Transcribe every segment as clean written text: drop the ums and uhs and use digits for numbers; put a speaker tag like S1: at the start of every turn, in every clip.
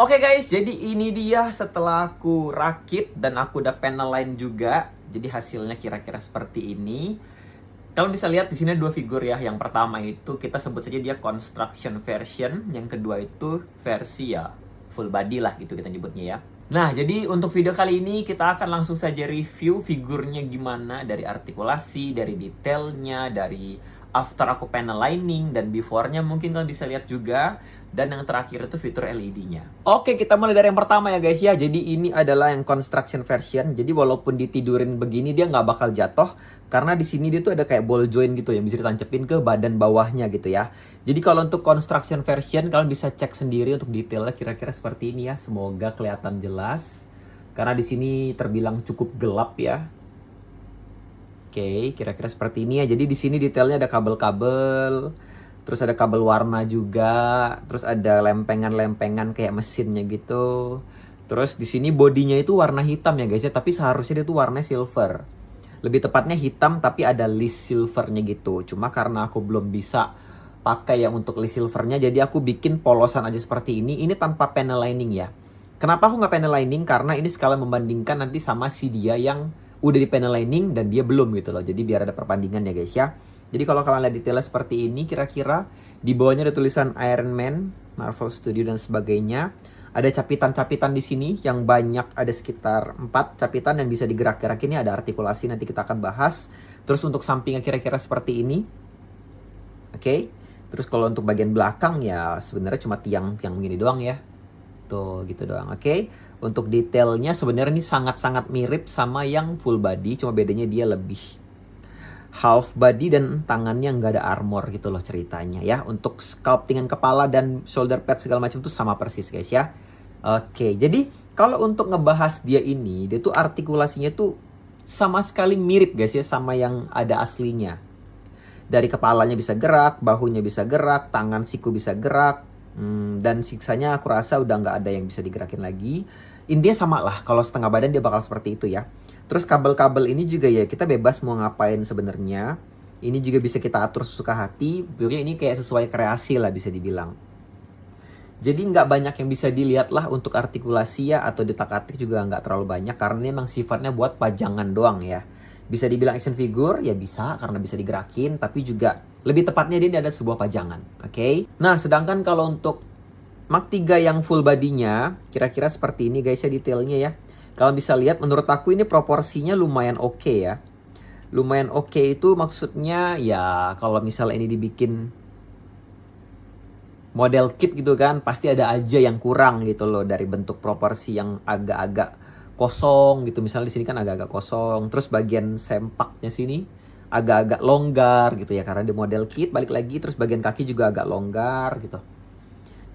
S1: Oke guys, jadi ini dia setelah aku rakit dan aku udah panel line juga. Jadi hasilnya kira-kira seperti ini. Kalian bisa lihat di sini ada dua figur ya. Yang pertama itu kita sebut saja dia construction version, yang kedua itu versi ya full body lah gitu kita nyebutnya ya. Nah, jadi untuk video kali ini kita akan langsung saja review figurnya gimana, dari artikulasi, dari detailnya, dari after aku panel lining, dan before-nya mungkin kalian bisa lihat juga. Dan yang terakhir itu fitur LED-nya. Oke, kita mulai dari yang pertama ya guys ya. Jadi ini adalah yang construction version. Jadi walaupun ditidurin begini dia nggak bakal jatuh. Karena di sini dia tuh ada kayak ball joint gitu yang bisa ditancepin ke badan bawahnya gitu ya. Jadi kalau untuk construction version kalian bisa cek sendiri untuk detailnya kira-kira seperti ini ya. Semoga kelihatan jelas. Karena di sini terbilang cukup gelap ya. Oke, kira-kira seperti ini ya. Jadi di sini detailnya ada kabel-kabel. Terus ada kabel warna juga, terus ada lempengan-lempengan kayak mesinnya gitu. Terus di sini bodinya itu warna hitam ya guys ya, tapi seharusnya dia tuh warna silver. Lebih tepatnya hitam tapi ada list silvernya gitu. Cuma karena aku belum bisa pakai yang untuk list silvernya, jadi aku bikin polosan aja seperti ini. Ini tanpa panel lining ya. Kenapa aku nggak panel lining? Karena ini sekalian membandingkan nanti sama si dia yang udah di panel lining dan dia belum gitu loh. Jadi biar ada perbandingan ya guys ya. Jadi kalau kalian lihat detailnya seperti ini, kira-kira di bawahnya ada tulisan Iron Man, Marvel Studio dan sebagainya. Ada capitan-capitan di sini yang banyak, ada sekitar 4 capitan yang bisa digerak-gerakin. Ini ada artikulasi, nanti kita akan bahas. Terus untuk sampingnya kira-kira seperti ini. Oke. Terus kalau untuk bagian belakang ya sebenarnya cuma tiang-tiang begini doang ya. Tuh gitu doang. Oke. Untuk detailnya sebenarnya ini sangat-sangat mirip sama yang full body, cuma bedanya dia lebih half body dan tangannya nggak ada armor gitu loh ceritanya ya. Untuk sculptingan kepala dan shoulder pad segala macam tuh sama persis guys ya. Oke, jadi kalau untuk ngebahas dia ini, dia tuh artikulasinya tuh sama sekali mirip guys ya sama yang ada aslinya. Dari kepalanya bisa gerak, bahunya bisa gerak, tangan siku bisa gerak, dan siksanya aku rasa udah nggak ada yang bisa digerakin lagi. Intinya sama lah, kalau setengah badan dia bakal seperti itu ya. Terus kabel-kabel ini juga ya kita bebas mau ngapain sebenarnya. Ini juga bisa kita atur sesuka hati. Pokoknya ini kayak sesuai kreasi lah bisa dibilang. Jadi nggak banyak yang bisa dilihat lah untuk artikulasi ya, atau detak-atik juga nggak terlalu banyak. Karena ini emang sifatnya buat pajangan doang ya. Bisa dibilang action figure ya bisa karena bisa digerakin. Tapi juga lebih tepatnya dia ada sebuah pajangan. Oke. Nah sedangkan kalau untuk Mark 3 yang full bodinya kira-kira seperti ini guys ya detailnya ya. Kalau bisa lihat menurut aku ini proporsinya lumayan oke ya. Lumayan oke itu maksudnya ya kalau misalnya ini dibikin model kit gitu kan pasti ada aja yang kurang gitu loh dari bentuk proporsi yang agak-agak kosong gitu. Misalnya di sini kan agak-agak kosong. Terus bagian sempaknya sini agak-agak longgar gitu ya karena di model kit balik lagi. Terus bagian kaki juga agak longgar gitu.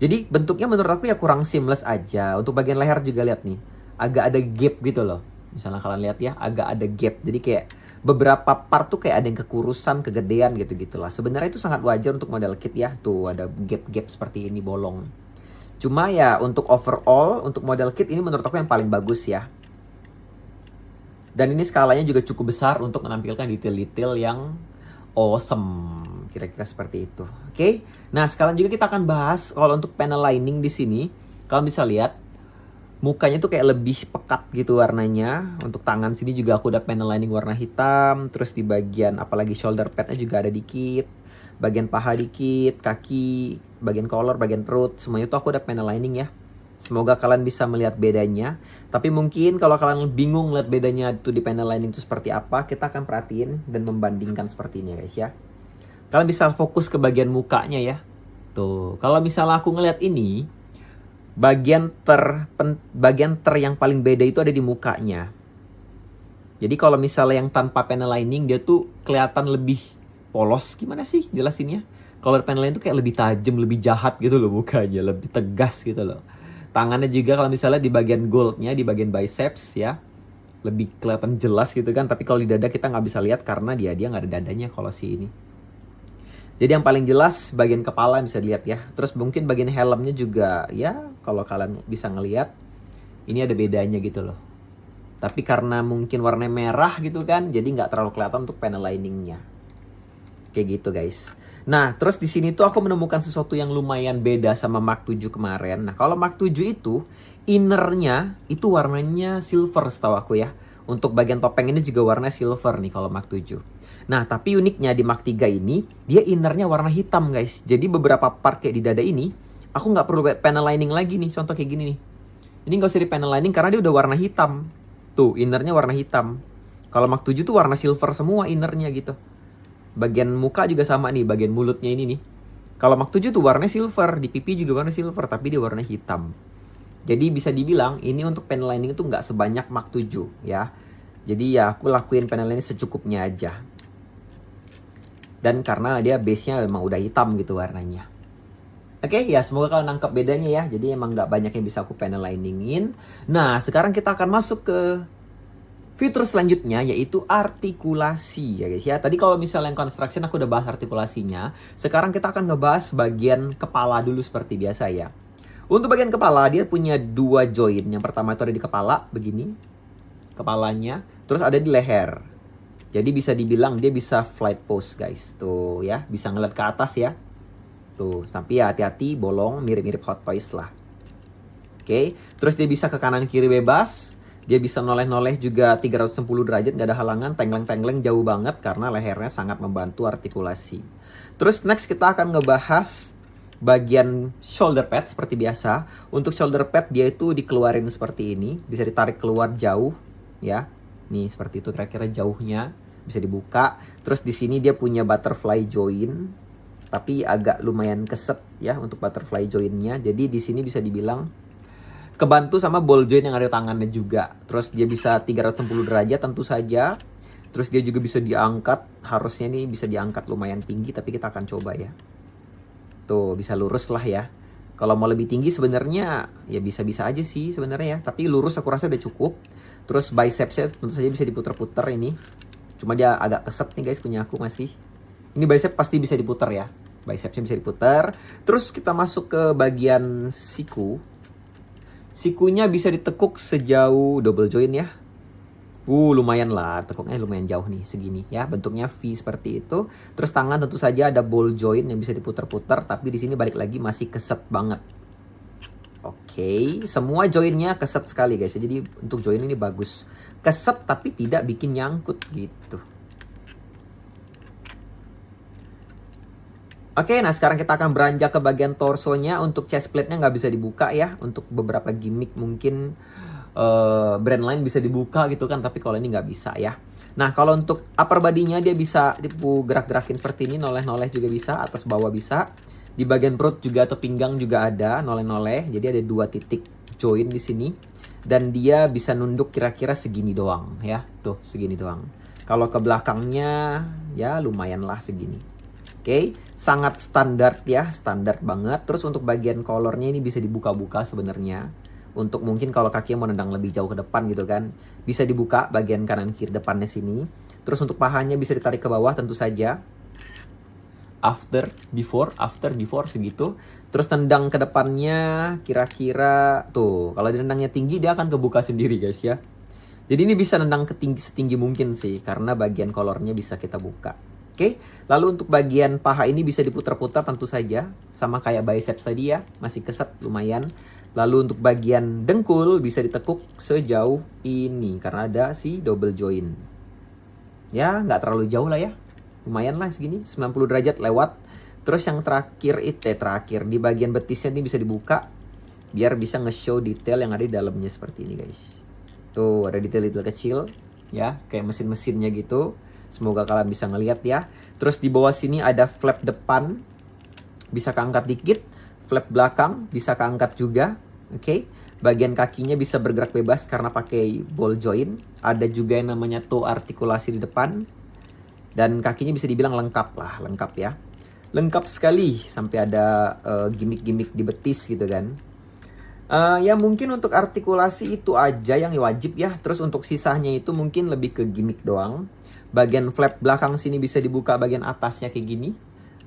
S1: Jadi bentuknya menurut aku ya kurang seamless aja. Untuk bagian leher juga lihat nih. Agak ada gap gitu loh. Misalnya kalian lihat ya, agak ada gap. Jadi kayak beberapa part tuh kayak ada yang kekurusan, kegedean gitu-gitu lah. Sebenarnya itu sangat wajar untuk model kit ya. Tuh ada gap-gap seperti ini bolong. Cuma ya untuk overall, untuk model kit ini menurut aku yang paling bagus ya. Dan ini skalanya juga cukup besar untuk menampilkan detail-detail yang awesome. Kira-kira seperti itu. Oke. Nah, sekarang juga kita akan bahas kalau untuk panel lining di sini. Kalian bisa lihat mukanya tuh kayak lebih pekat gitu warnanya. Untuk tangan sini juga aku udah panel lining warna hitam. Terus di bagian apalagi shoulder padnya juga ada dikit. Bagian paha dikit, kaki, bagian collar, bagian perut. Semuanya tuh aku udah panel lining ya. Semoga kalian bisa melihat bedanya. Tapi mungkin kalau kalian bingung lihat bedanya itu di panel lining itu seperti apa, kita akan perhatiin dan membandingkan seperti ini guys ya. Kalian bisa fokus ke bagian mukanya ya. Tuh, kalau misalnya aku ngeliat ini, bagian ter yang paling beda itu ada di mukanya. Jadi kalau misalnya yang tanpa panel lining dia tuh kelihatan lebih polos. Gimana sih jelasinnya? Kalau panel lining tuh kayak lebih tajam, lebih jahat gitu loh mukanya, lebih tegas gitu loh. Tangannya juga kalau misalnya di bagian goldnya, di bagian biceps ya, lebih kelihatan jelas gitu kan. Tapi kalau di dada kita nggak bisa lihat karena dia nggak ada dadanya kalau si ini. Jadi yang paling jelas bagian kepala bisa dilihat ya. Terus mungkin bagian helmnya juga ya kalau kalian bisa ngelihat ini ada bedanya gitu loh. Tapi karena mungkin warna merah gitu kan jadi nggak terlalu kelihatan untuk panel liningnya. Kayak gitu guys. Nah, terus di sini tuh aku menemukan sesuatu yang lumayan beda sama Mark 7 kemarin. Nah, kalau Mark 7 itu innernya itu warnanya silver setahu aku ya. Untuk bagian topeng ini juga warna silver nih kalau Mark 7. Nah, tapi uniknya di Mark 3 ini dia innernya warna hitam, guys. Jadi beberapa part kayak di dada ini aku nggak perlu panel lining lagi nih. Contoh kayak gini nih. Ini nggak usah di panel lining karena dia udah warna hitam. Tuh, innernya warna hitam. Kalau Mark 7 tuh warna silver semua innernya gitu. Bagian muka juga sama nih, bagian mulutnya ini nih. Kalau Mark 7 tuh warnanya silver, di pipi juga warna silver, tapi dia warna hitam. Jadi bisa dibilang ini untuk panel lining itu nggak sebanyak Mark 7 ya. Jadi ya aku lakuin panel lining secukupnya aja. Dan karena dia base-nya memang udah hitam gitu warnanya. Oke, ya semoga kalian nangkep bedanya ya. Jadi emang nggak banyak yang bisa aku panel liningin. Nah, sekarang kita akan masuk ke fitur selanjutnya, yaitu artikulasi ya guys ya. Tadi kalau misalnya yang construction aku udah bahas artikulasinya. Sekarang kita akan ngebahas bagian kepala dulu seperti biasa ya. Untuk bagian kepala dia punya dua join. Yang pertama itu ada di kepala begini, kepalanya. Terus ada di leher. Jadi bisa dibilang dia bisa flight pose guys. Tuh ya, bisa ngeliat ke atas ya. Tuh, tapi ya hati-hati bolong, mirip-mirip Hot Toys lah. Oke, terus dia bisa ke kanan kiri bebas. Dia bisa noleh-noleh juga 360 derajat, gak ada halangan, tengleng-tengleng jauh banget karena lehernya sangat membantu artikulasi. Terus next kita akan ngebahas bagian shoulder pad seperti biasa. Untuk shoulder pad dia itu dikeluarin seperti ini, bisa ditarik keluar jauh ya. Nih seperti itu kira-kira jauhnya, bisa dibuka. Terus di sini dia punya butterfly joint, tapi agak lumayan keset ya untuk butterfly jointnya. Jadi di sini bisa dibilang kebantu sama ball joint yang ada di tangannya juga. Terus dia bisa 360 derajat tentu saja. Terus dia juga bisa diangkat. Harusnya nih bisa diangkat lumayan tinggi, tapi kita akan coba ya. Tuh, bisa lurus lah ya. Kalau mau lebih tinggi sebenarnya ya bisa-bisa aja sih sebenarnya ya. Tapi lurus aku rasa udah cukup. Terus bicepsnya tentu saja bisa diputar-putar ini. Cuma dia agak keset nih guys punya aku masih. Ini bicep pasti bisa diputar ya. Bicepsnya bisa diputar. Terus kita masuk ke bagian siku. Sikunya bisa ditekuk sejauh double joint ya. Lumayan lah. Tekuknya lumayan jauh nih segini ya. Bentuknya V seperti itu. Terus tangan tentu saja ada ball joint yang bisa diputar-putar. Tapi di sini balik lagi masih keset banget. Oke. Semua jointnya keset sekali guys. Jadi untuk joint ini bagus. Keset tapi tidak bikin nyangkut gitu. Oke, nah sekarang kita akan beranjak ke bagian torsonya. Untuk chest plate-nya nggak bisa dibuka ya. Untuk beberapa gimmick mungkin brand lain bisa dibuka gitu kan. Tapi kalau ini nggak bisa ya. Nah kalau untuk upper body-nya dia bisa gerak-gerakin seperti ini. Noleh-noleh juga bisa, atas bawah bisa. Di bagian perut juga atau pinggang juga ada noleh-noleh. Jadi ada 2 titik join di sini. Dan dia bisa nunduk kira-kira segini doang ya. Tuh segini doang. Kalau ke belakangnya ya lumayan lah segini. Oke, sangat standar ya, standar banget. Terus untuk bagian kolornya ini bisa dibuka-buka sebenarnya. Untuk mungkin kalau kakinya mau nendang lebih jauh ke depan gitu kan. Bisa dibuka bagian kanan kiri depannya sini. Terus untuk pahanya bisa ditarik ke bawah tentu saja. After, before segitu. Terus tendang ke depannya kira-kira tuh. Kalau nendangnya tinggi dia akan kebuka sendiri guys ya. Jadi ini bisa nendang setinggi mungkin sih. Karena bagian kolornya bisa kita buka. Oke, lalu untuk bagian paha ini bisa diputar-putar tentu saja. Sama kayak biceps tadi ya, masih keset lumayan. Lalu untuk bagian dengkul bisa ditekuk sejauh ini. Karena ada si double joint. Ya, nggak terlalu jauh lah ya. Lumayan lah segini, 90 derajat lewat. Terus yang terakhir terakhir. Di bagian betisnya ini bisa dibuka. Biar bisa nge-show detail yang ada di dalamnya seperti ini guys. Tuh, ada detail-detail kecil. Ya, kayak mesin-mesinnya gitu. Semoga kalian bisa ngelihat ya. Terus di bawah sini ada flap depan. Bisa keangkat dikit. Flap belakang bisa keangkat juga. Oke. Bagian kakinya bisa bergerak bebas karena pakai ball joint. Ada juga yang namanya toe artikulasi di depan. Dan kakinya bisa dibilang lengkap lah. Lengkap ya. Lengkap sekali. Sampai ada gimmick-gimmick di betis gitu kan. Ya mungkin untuk artikulasi itu aja yang wajib ya. Terus untuk sisanya itu mungkin lebih ke gimmick doang. Bagian flap belakang sini bisa dibuka bagian atasnya kayak gini.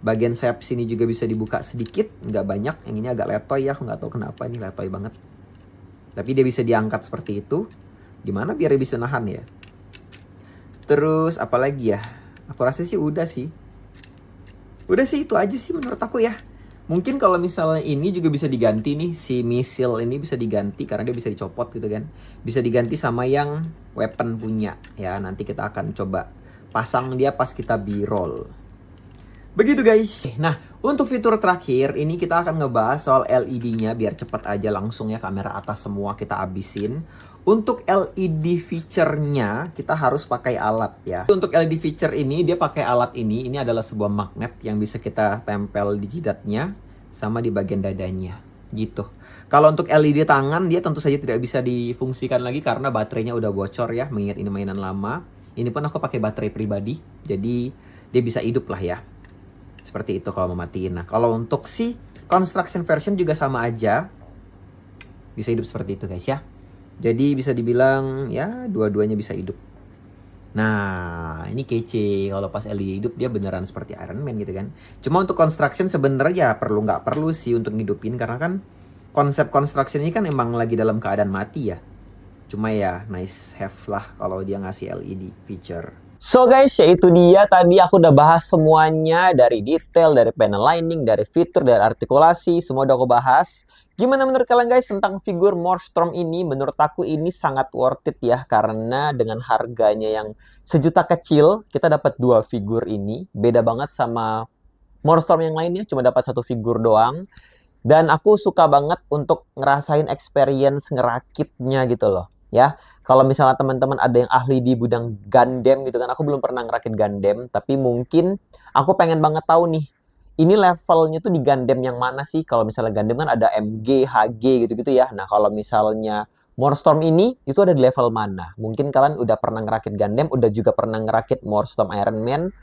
S1: Bagian sayap sini juga bisa dibuka sedikit. Nggak banyak. Yang ini agak letoy ya. Aku nggak tahu kenapa ini letoy banget. Tapi dia bisa diangkat seperti itu. Gimana biar dia bisa nahan ya. Terus apalagi ya. Aku rasa sih udah sih. Udah sih itu aja sih menurut aku ya. Mungkin kalau misalnya ini juga bisa diganti nih, si misil ini bisa diganti karena dia bisa dicopot gitu kan. Bisa diganti sama yang weapon punya ya. Nanti kita akan coba pasang dia pas kita B-roll. Begitu guys. Nah, untuk fitur terakhir ini kita akan ngebahas soal LED-nya biar cepat aja langsung ya, kamera atas semua kita abisin. Untuk LED feature-nya kita harus pakai alat ya. Untuk LED feature ini dia pakai alat ini adalah sebuah magnet yang bisa kita tempel di jidatnya sama di bagian dadanya gitu. Kalau untuk LED tangan dia tentu saja tidak bisa difungsikan lagi karena baterainya udah bocor ya, mengingat ini mainan lama. Ini pun aku pakai baterai pribadi, jadi dia bisa hidup lah ya. Seperti itu kalau mau matiin. Nah, kalau untuk si construction version juga sama aja. Bisa hidup seperti itu guys ya. Jadi bisa dibilang ya dua-duanya bisa hidup. Nah, ini kece. Kalau pas LED hidup dia beneran seperti Iron Man gitu kan. Cuma untuk construction sebenarnya nggak perlu sih untuk ngidupin karena kan konsep construction ini kan emang lagi dalam keadaan mati ya. Cuma ya nice have lah kalau dia ngasih LED feature. So guys, yaitu dia tadi aku udah bahas semuanya dari detail, dari panel lining, dari fitur, dari artikulasi, semua udah aku bahas. Gimana menurut kalian guys tentang figur Morstrom ini? Menurut aku ini sangat worth it ya, karena dengan harganya yang sejuta kecil, kita dapat dua figur ini. Beda banget sama Morstrom yang lainnya, cuma dapat satu figur doang. Dan aku suka banget untuk ngerasain experience ngerakitnya gitu loh. Ya, kalau misalnya teman-teman ada yang ahli di bidang Gundam gitu kan, aku belum pernah ngerakit Gundam, tapi mungkin aku pengen banget tahu nih, ini levelnya tuh di Gundam yang mana sih? Kalau misalnya Gundam kan ada MG, HG gitu-gitu ya. Nah, kalau misalnya Morstorm ini, itu ada di level mana? Mungkin kalian udah pernah ngerakit Gundam, udah juga pernah ngerakit Morstorm Iron Man,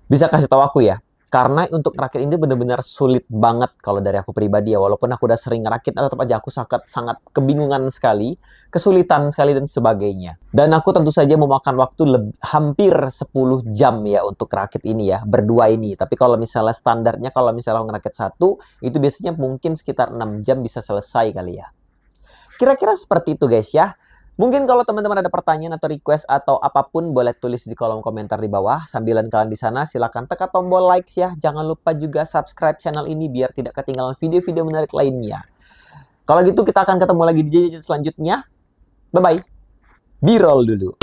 S1: bisa kasih tahu aku ya. Karena untuk ngerakit ini benar-benar sulit banget kalau dari aku pribadi ya. Walaupun aku udah sering ngerakit, tetap aja aku sangat kebingungan sekali, kesulitan sekali dan sebagainya. Dan aku tentu saja memakan waktu hampir 10 jam ya untuk ngerakit ini ya, berdua ini. Tapi kalau misalnya standarnya, kalau misalnya aku ngerakit satu, itu biasanya mungkin sekitar 6 jam bisa selesai kali ya. Kira-kira seperti itu guys ya. Mungkin kalau teman-teman ada pertanyaan atau request atau apapun boleh tulis di kolom komentar di bawah. Sambilan kalian di sana silahkan tekan tombol like ya. Jangan lupa juga subscribe channel ini biar tidak ketinggalan video-video menarik lainnya. Kalau gitu kita akan ketemu lagi di jajan selanjutnya. Bye-bye. B-roll dulu.